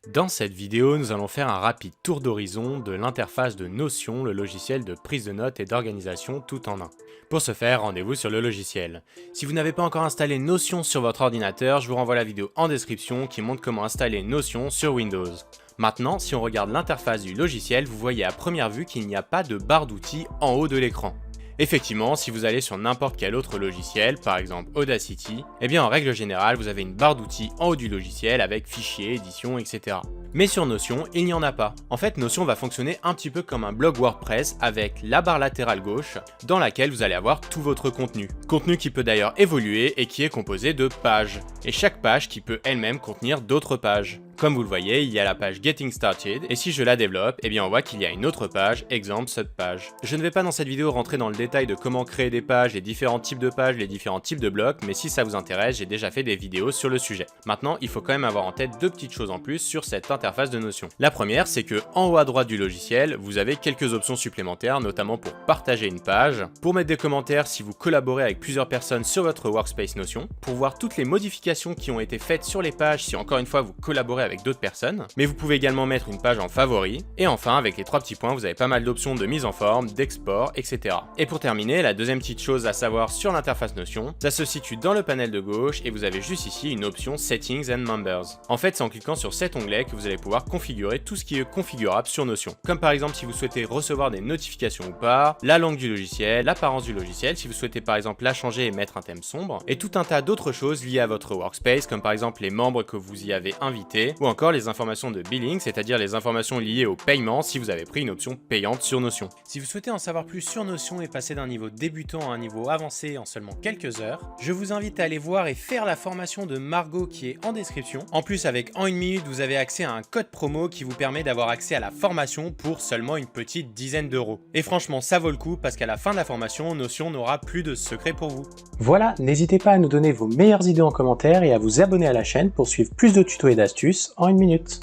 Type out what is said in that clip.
Dans cette vidéo, nous allons faire un rapide tour d'horizon de l'interface de Notion, le logiciel de prise de notes et d'organisation tout en un. Pour ce faire, rendez-vous sur le logiciel. Si vous n'avez pas encore installé Notion sur votre ordinateur, je vous renvoie la vidéo en description qui montre comment installer Notion sur Windows. Maintenant, si on regarde l'interface du logiciel, vous voyez à première vue qu'il n'y a pas de barre d'outils en haut de l'écran. Effectivement, si vous allez sur n'importe quel autre logiciel, par exemple Audacity, eh bien en règle générale, vous avez une barre d'outils en haut du logiciel avec fichiers, édition, etc. Mais sur Notion, il n'y en a pas. En fait, Notion va fonctionner un petit peu comme un blog WordPress avec la barre latérale gauche dans laquelle vous allez avoir tout votre contenu. Contenu qui peut d'ailleurs évoluer et qui est composé de pages. Et chaque page qui peut elle-même contenir d'autres pages. Comme vous le voyez, il y a la page Getting Started, et si je la développe, eh bien on voit qu'il y a une autre page, exemple subpage. Je ne vais pas dans cette vidéo rentrer dans le détail de comment créer des pages, les différents types de pages, les différents types de blocs, mais si ça vous intéresse, j'ai déjà fait des vidéos sur le sujet. Maintenant, il faut quand même avoir en tête deux petites choses en plus sur cette interface de Notion. La première, c'est que en haut à droite du logiciel, vous avez quelques options supplémentaires, notamment pour partager une page, pour mettre des commentaires si vous collaborez avec plusieurs personnes sur votre workspace Notion, pour voir toutes les modifications qui ont été faites sur les pages si encore une fois vous collaborez avec d'autres personnes, mais vous pouvez également mettre une page en favori, et enfin avec les trois petits points vous avez pas mal d'options de mise en forme, d'export, etc. Et pour terminer, la deuxième petite chose à savoir sur l'interface Notion, ça se situe dans le panel de gauche et vous avez juste ici une option Settings and Members. En fait c'est en cliquant sur cet onglet que vous allez pouvoir configurer tout ce qui est configurable sur Notion, comme par exemple si vous souhaitez recevoir des notifications ou pas, la langue du logiciel, l'apparence du logiciel, si vous souhaitez par exemple la changer et mettre un thème sombre, et tout un tas d'autres choses liées à votre workspace, comme par exemple les membres que vous y avez invités, ou encore les informations de billing, c'est-à-dire les informations liées au paiement si vous avez pris une option payante sur Notion. Si vous souhaitez en savoir plus sur Notion et passer d'un niveau débutant à un niveau avancé en seulement quelques heures, je vous invite à aller voir et faire la formation de Margot qui est en description. En plus, avec En 1 minute, vous avez accès à un code promo qui vous permet d'avoir accès à la formation pour seulement une petite dizaine d'euros. Et franchement, ça vaut le coup parce qu'à la fin de la formation, Notion n'aura plus de secret pour vous. Voilà, n'hésitez pas à nous donner vos meilleures idées en commentaire et à vous abonner à la chaîne pour suivre plus de tutos et d'astuces en 1 minute.